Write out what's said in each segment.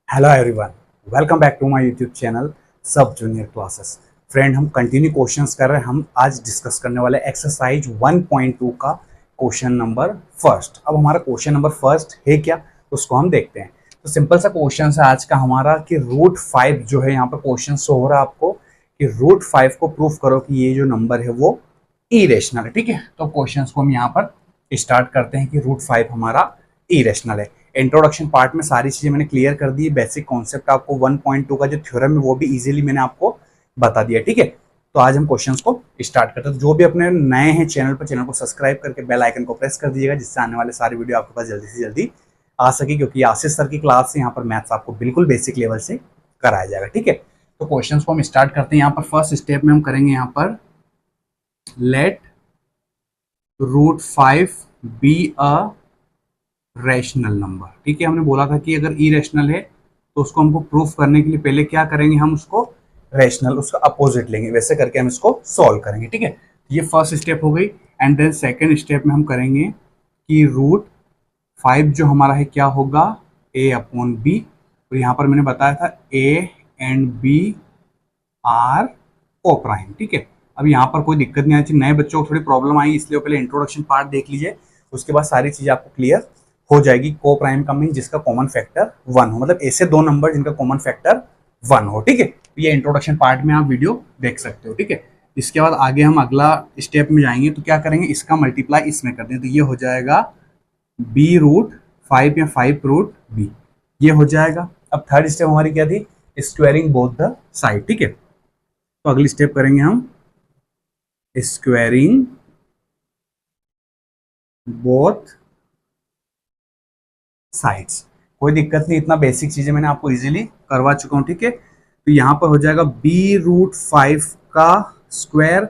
Hello everyone, welcome back to my YouTube channel सब junior classes. Friend, हम continue questions कर रहे हैं। हम आज डिस्कस करने वाले एक्सरसाइज 1.2 का क्वेश्चन नंबर फर्स्ट। अब हमारा क्वेश्चन नंबर फर्स्ट है क्या, उसको हम देखते हैं। तो सिंपल सा क्वेश्चन है आज का हमारा कि रूट 5 जो है, यहाँ पर क्वेश्चन शो हो रहा है आपको कि रूट 5 को प्रूफ करो कि ये जो नंबर है वो इरेशनल है। ठीक है, तो क्वेश्चन को हम यहाँ पर स्टार्ट करते हैं कि रूट 5 हमारा इरेशनल है। इंट्रोडक्शन पार्ट में सारी चीजें मैंने क्लियर कर दी। बेसिक कॉन्सेप्ट आपको 1.2 का जो थ्योरम है वो भी इजीली मैंने आपको बता दिया। ठीक है, तो आज हम क्वेश्चंस को स्टार्ट करते हैं। तो जो भी अपने नए हैं चैनल पर, चैनल को सब्सक्राइब करके बेल आइकन को प्रेस कर दीजिएगा, जिससे आने वाले सारे वीडियो आपके पास जल्दी से जल्दी आ सके, क्योंकि आशीष सर की क्लास से यहाँ पर मैथ्स आपको बिल्कुल बेसिक लेवल से कराया जाएगा। ठीक है, तो क्वेश्चंस को हम स्टार्ट करते हैं। यहाँ पर फर्स्ट स्टेप में हम करेंगे यहाँ पर let root 5 be a rational number. ठीक है, हमने बोला था कि अगर इरेशनल है तो उसको हमको प्रूफ करने के लिए पहले क्या करेंगे, हम उसको रैशनल, उसका अपोजिट लेंगे, वैसे करके हम इसको सॉल्व करेंगे। ठीक है, ये फर्स्ट स्टेप हो गई। एंड देन सेकेंड स्टेप में हम करेंगे कि रूट 5 जो हमारा है क्या होगा, a अपॉन बी। और यहाँ पर मैंने बताया था a एंड b आर को प्राइम। ठीक है, अब यहाँ पर कोई दिक्कत नहीं आनी चाहिए। नए बच्चों को थोड़ी प्रॉब्लम आई, इसलिए पहले इंट्रोडक्शन पार्ट देख लीजिए, उसके बाद सारी चीजें आपको क्लियर हो जाएगी। को प्राइम का मीन जिसका कॉमन फैक्टर 1 हो, मतलब ऐसे दो नंबर जिनका कॉमन फैक्टर 1 हो। ठीक है, तो ये इंट्रोडक्शन पार्ट में आप वीडियो देख सकते हो। ठीक है, इसके बाद आगे हम अगला स्टेप में जाएंगे, तो क्या करेंगे, इसका मल्टीप्लाई इसमें कर दें, तो ये हो जाएगा बी रूट 5 या 5 रूट बी, ये हो जाएगा। अब थर्ड स्टेप हमारी क्या थी, स्क्वायरिंग बोथ द साइड। ठीक है, तो अगली स्टेप करेंगे हम स्क्वायरिंग बोथ साइड्स। कोई दिक्कत नहीं, इतना बेसिक चीजें मैंने आपको इजीली करवा चुका हूं। ठीक है, तो यहां पर हो जाएगा बी रूट 5 का स्क्वायर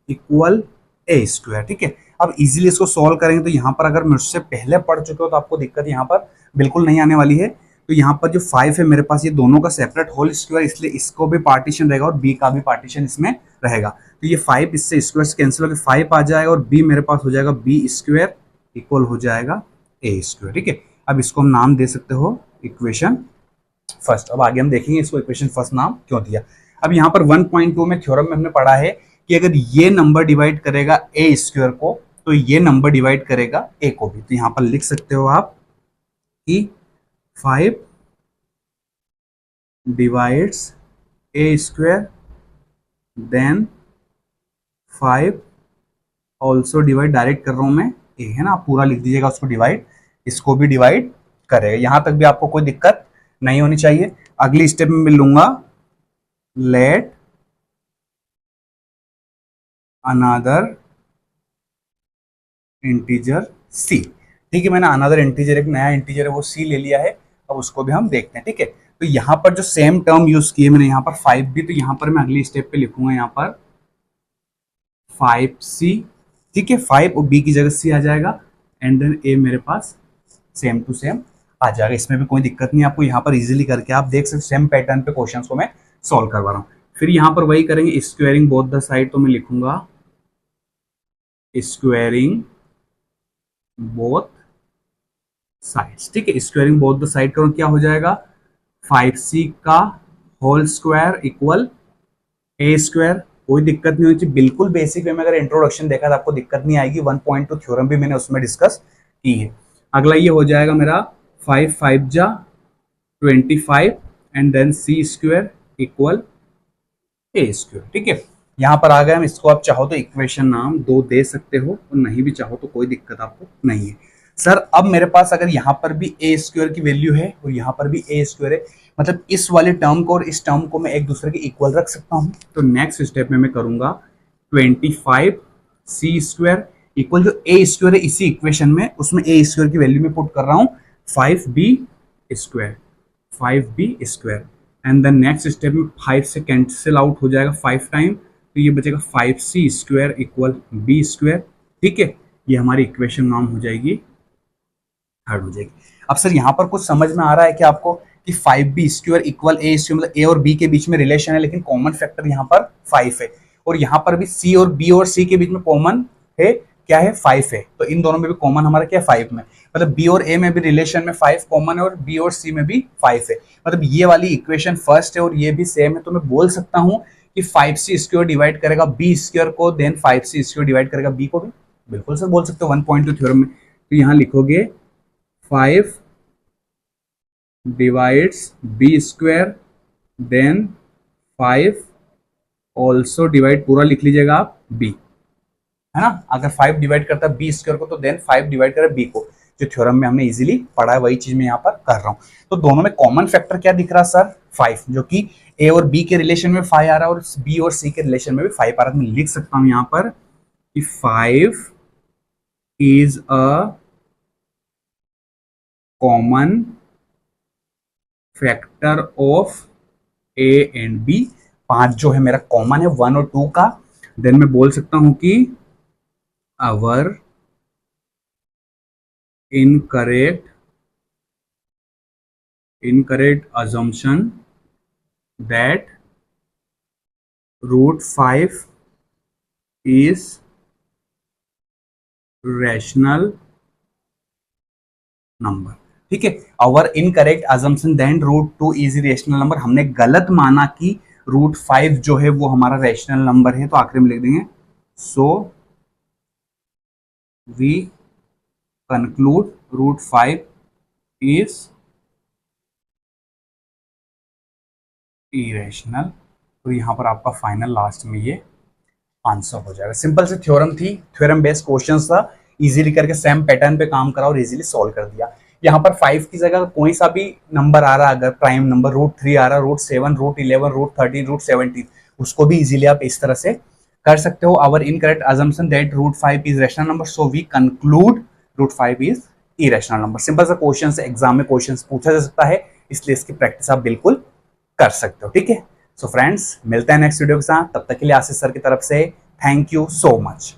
इक्वल ए स्क्वायर। ठीक है, अब इजीली इसको सॉल्व करेंगे, तो यहाँ पर अगर मुझसे पहले पढ़ चुके हो तो आपको दिक्कत यहाँ पर बिल्कुल नहीं आने वाली है। तो यहाँ पर जो 5 है मेरे पास, ये दोनों का सेपरेट होल स्क्वायर, इसलिए इसको भी पार्टीशन रहेगा और बी का भी पार्टीशन इसमें रहेगा। तो ये 5 इससे स्क्वायर से कैंसिल होकर 5 आ जाएगा, और बी मेरे पास हो जाएगा बी स्क्वायर इक्वल हो जाएगा ए स्क्वायर। ठीक है, अब इसको हम नाम दे सकते हो इक्वेशन फर्स्ट। अब आगे हम देखेंगे इसको इक्वेशन फर्स्ट नाम क्यों दिया। अब यहाँ पर 1.2 में थ्योरम में हमने पढ़ा है कि अगर ये नंबर डिवाइड करेगा ए स्क्वायर को, तो ये नंबर डिवाइड करेगा ए को भी। तो यहाँ पर लिख सकते हो आप कि 5 divides a square, then 5 also divide, direct कर रहा हूं मैं, ए है ना, आप पूरा लिख दीजिएगा उसको डिवाइड, इसको भी डिवाइड करेगा। यहां तक भी आपको कोई दिक्कत नहीं होनी चाहिए। अगली स्टेप में मैं लूंगा लेट अनदर इंटीजर सी। ठीक है, मैंने अनदर इंटीजर, एक नया इंटीजर है वो सी ले लिया है। अब उसको भी हम देखते हैं। ठीक है, तो यहां पर जो सेम टर्म यूज किए मैंने यहाँ पर 5 भी, तो यहां पर मैं अगली स्टेप पे लिखूंगा यहाँ पर 5c। ठीक है, 5 और b की जगह c आ जाएगा, एंड देन a मेरे पास सेम टू सेम आ जाएगा। इसमें भी कोई दिक्कत नहीं, आपको यहाँ पर इजीली करके आप देख सकते, सेम पैटर्न पे क्वेश्चंस को मैं सॉल्व करवा रहा हूँ। फिर यहाँ पर वही करेंगे स्क्वायरिंग बोथ द साइड, तो मैं लिखूंगा स्क्वायरिंग बोथ साइड्स। ठीक है, स्क्वायरिंग बोथ द साइड करो, क्या हो जाएगा 5c का whole square equal A square. कोई दिक्कत नहीं होनी चाहिए, बिल्कुल बेसिक वे में अगर इंट्रोडक्शन देखा तो आपको दिक्कत नहीं आएगी। 1.2 थ्योरम भी मैंने उसमें डिस्कस की है। अगला ये हो जाएगा मेरा 5 5 जा 25, and then C square equal A square. ठीक है, यहाँ पर आ गए हम। इसको आप चाहो तो इक्वेशन नाम 2 दे सकते हो, और नहीं भी चाहो तो कोई दिक्कत आपको नहीं है। सर, अब मेरे पास अगर यहाँ पर भी ए स्क्वायर की वैल्यू है और यहाँ पर भी ए स्क्वायर है, मतलब इस वाले टर्म को और इस टर्म को मैं एक दूसरे के इक्वल रख सकता हूँ। तो नेक्स्ट स्टेप में मैं करूंगा 25 सी स्क्वायर इक्वल, जो ए स्क्वायर है इसी इक्वेशन में, उसमें ए स्क्वायर की वैल्यू में पुट कर रहा हूँ 5b square, 5b square. And then next step में 5 से कैंसिल आउट हो जाएगा 5 टाइम, तो ये बचेगा 5c square equal b square. ठीक है, ये हमारी इक्वेशन नाम हो जाएगी, हर्ड हो जाएगी। अब सर यहाँ पर कुछ समझ में आ रहा है कि आपको कि 5b square equal A square, मतलब ए और बी के बीच में रिलेशन है, लेकिन कॉमन फैक्टर यहाँ पर 5 है, और यहाँ पर भी c और b और c के बीच में कॉमन है क्या है 5 है, तो इन दोनों में भी कॉमन हमारा क्या है 5 में, मतलब बी और ए में भी रिलेशन में 5 कॉमन है और बी और सी में भी 5 है, मतलब ये वाली इक्वेशन फर्स्ट है और ये भी सेम है, तो मैं बोल सकता हूँ कि 5c² डिवाइड करेगा b² को, देन 5c² डिवाइड करेगा b को भी, बिल्कुल सर बोल सकते हो 1.2 थ्योरम में। तो यहाँ लिखोगे 5 divides b², then 5 also divide, पूरा लिख लीजिएगा आप b, है ना, अगर 5 डिवाइड करता है b² को तो देन 5 डिवाइड करे b को, जो थ्योरम में हमने इजीली पढ़ा है वही चीज मैं यहाँ पर कर रहा हूँ। तो दोनों में कॉमन फैक्टर क्या दिख रहा है सर 5, जो कि a और b के रिलेशन में 5 आ रहा है और b और c के रिलेशन में भी 5 आ रहा है। मैं लिख सकता हूँ यहाँ पर कि 5 is a common factor of a and b, 5 जो है मेरा कॉमन है 1 और 2 का, देन मैं बोल सकता हूं कि our incorrect assumption that √5 is rational number. ठीक है, our incorrect assumption that √2 is rational number, हमने गलत माना कि √5 जो है वो हमारा रैशनल नंबर है, तो आखिर में लिख देंगे so we conclude √5 is irrational. तो यहां पर आपका फाइनल लास्ट में ये आंसर हो जाएगा। सिंपल सी थ्योरम थी, थ्योरम बेस्ड क्वेश्चन था, इजीली करके सेम पैटर्न पे काम करा और इजीली सॉल्व कर दिया। यहाँ पर 5 की जगह कोई सा भी नंबर आ रहा, अगर प्राइम नंबर √3 आ रहा, √7, √11, √13, √17, उसको भी इजीली आप इस तरह से कर सकते हो। Our incorrect assumption that √5 is rational number, so we conclude √5 is irrational number. Simple सा क्वेश्चन है, एग्जाम में क्वेश्चन पूछा जा सकता है, इसलिए इसकी प्रैक्टिस आप बिल्कुल कर सकते हो। ठीक है, सो फ्रेंड्स मिलते हैं नेक्स्ट वीडियो के साथ, तब तक के लिए आशीष सर की तरफ से थैंक यू सो मच।